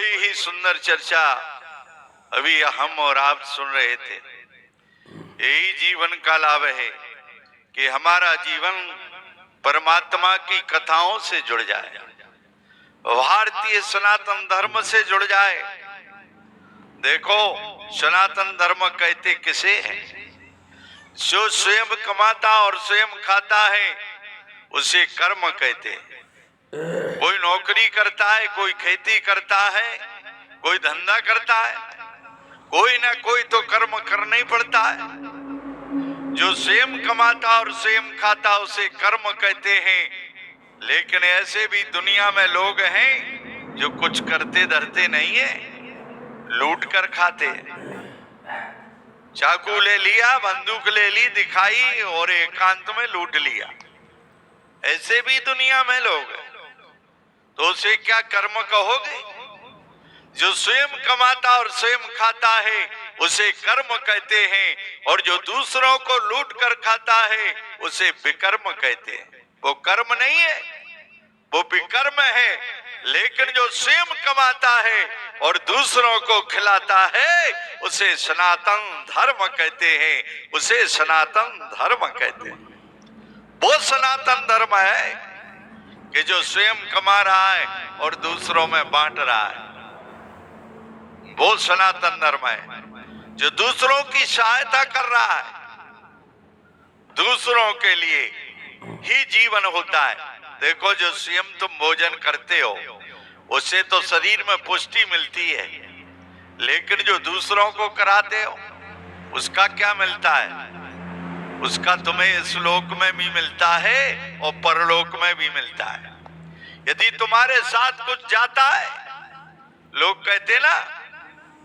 बड़ी ही सुंदर चर्चा अभी हम और आप सुन रहे थे। यही जीवन का लाभ है कि हमारा जीवन परमात्मा की कथाओं से जुड़ जाए, भारतीय सनातन धर्म से जुड़ जाए। देखो, सनातन धर्म कहते किसे है? जो स्वयं कमाता और स्वयं खाता है उसे कर्म कहते हैं। कोई नौकरी करता है, कोई खेती करता है, कोई धंधा करता है, कोई ना कोई तो कर्म करना ही पड़ता है। जो स्वयं कमाता और स्वयं खाता उसे कर्म कहते हैं। लेकिन ऐसे भी दुनिया में लोग हैं जो कुछ करते धरते नहीं है, लूट कर खाते हैं। चाकू ले लिया, बंदूक ले ली, दिखाई और एकांत में लूट लिया। ऐसे भी दुनिया में लोग हैं, तो उसे क्या कर्म कहोगे? जो स्वयं कमाता और स्वयं खाता है उसे कर्म कहते हैं, और जो दूसरों को लूट कर खाता है उसे विकर्म कहते हैं। वो कर्म नहीं है, वो विकर्म है। लेकिन जो स्वयं कमाता है और दूसरों को खिलाता है उसे सनातन धर्म कहते हैं, उसे सनातन धर्म कहते हैं। वो सनातन धर्म है कि जो स्वयं कमा रहा है और दूसरों में बांट रहा है। वो सनातन धर्म है जो दूसरों की सहायता कर रहा है। दूसरों के लिए ही जीवन होता है। देखो, जो स्वयं तुम भोजन करते हो उससे तो शरीर में पुष्टि मिलती है, लेकिन जो दूसरों को कराते हो उसका क्या मिलता है? उसका तुम्हें इस लोक में भी मिलता है और परलोक में भी मिलता है। यदि तुम्हारे साथ कुछ जाता है, लोग कहते ना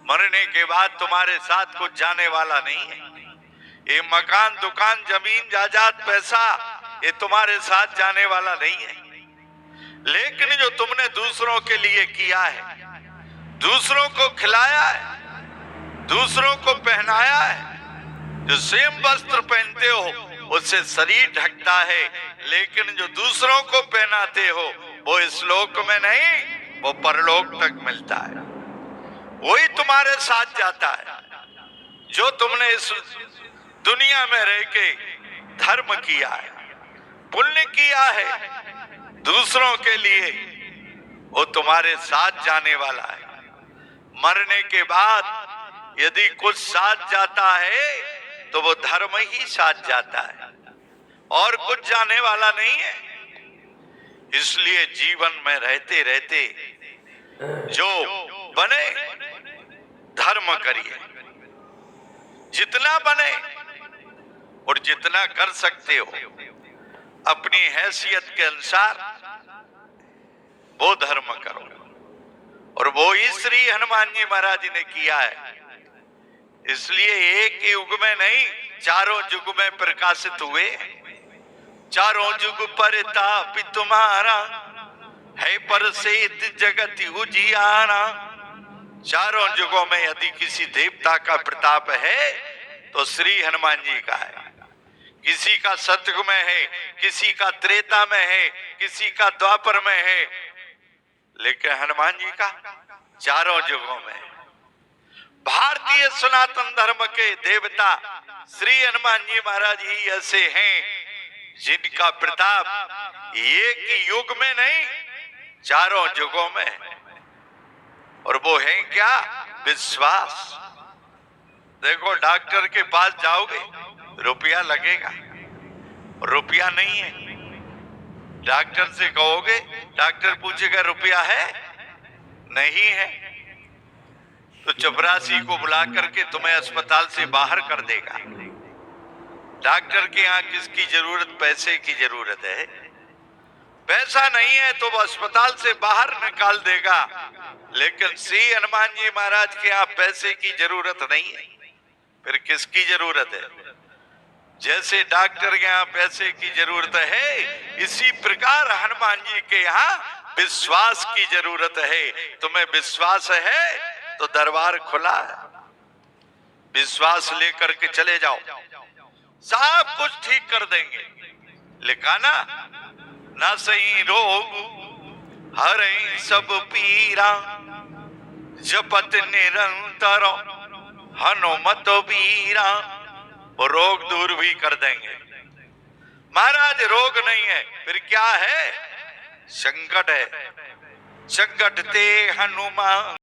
मरने के बाद तुम्हारे साथ कुछ जाने वाला नहीं है। ये मकान, दुकान, जमीन, जायदाद, पैसा ये तुम्हारे साथ जाने वाला नहीं है। लेकिन जो तुमने दूसरों के लिए किया है, दूसरों को खिलाया है, दूसरों को पहनाया है, जो सेम वस्त्र पहनते हो उससे शरीर ढकता है, लेकिन जो दूसरों को पहनाते हो वो इस लोक में नहीं, वो परलोक तक मिलता है। वही तुम्हारे साथ जाता है। जो तुमने इस दुनिया में रह के धर्म किया है, पुण्य किया है दूसरों के लिए, वो तुम्हारे साथ जाने वाला है। मरने के बाद यदि कुछ साथ जाता है तो वो धर्म ही साथ जाता है और कुछ जाने वाला नहीं है। इसलिए जीवन में रहते रहते जो बने धर्म करिए, जितना बने और जितना कर सकते हो अपनी हैसियत के अनुसार वो धर्म करो। और वो ही श्री हनुमान जी महाराज जी ने किया है। इसलिए एक युग में नहीं, चारों युग में प्रकाशित हुए। चारों युग पर ताप तुम्हारा है, प्रसिद्ध जगत उजियारा। चारों युगों में यदि किसी देवता का प्रताप है तो श्री हनुमान जी का है। किसी का सतयुग में है, किसी का त्रेता में है, किसी का द्वापर में है, लेकिन हनुमान जी का चारों युगों में। भारतीय सनातन धर्म के देवता श्री हनुमान जी महाराज ही ऐसे हैं जिनका प्रताप एक युग में नहीं, चारों युगों में है। और वो है क्या? विश्वास। देखो, डॉक्टर के पास जाओगे रुपया लगेगा, रुपया नहीं है। डॉक्टर से कहोगे, डॉक्टर पूछेगा रुपया है? नहीं है, तो चपरासी को बुला करके तुम्हें अस्पताल से बाहर कर देगा। डॉक्टर के यहाँ किसकी जरूरत? पैसे की जरूरत है। पैसा नहीं है तो वो अस्पताल से बाहर निकाल देगा। लेकिन श्री हनुमान जी महाराज के यहाँ पैसे की जरूरत नहीं है, फिर किसकी जरूरत है? जैसे डॉक्टर के यहाँ पैसे की जरूरत है, इसी प्रकार हनुमान जी के यहाँ विश्वास की जरूरत है। तुम्हें विश्वास है तो दरबार खुला है। विश्वास लेकर के चले जाओ, सब कुछ ठीक कर देंगे। लिखा ना सही रोग हरे सब पीरा, जपत निरंतर हनुमत वीरा, वो रोग दूर भी कर देंगे। महाराज रोग नहीं है, फिर क्या है? संकट है। संकट ते हनुमान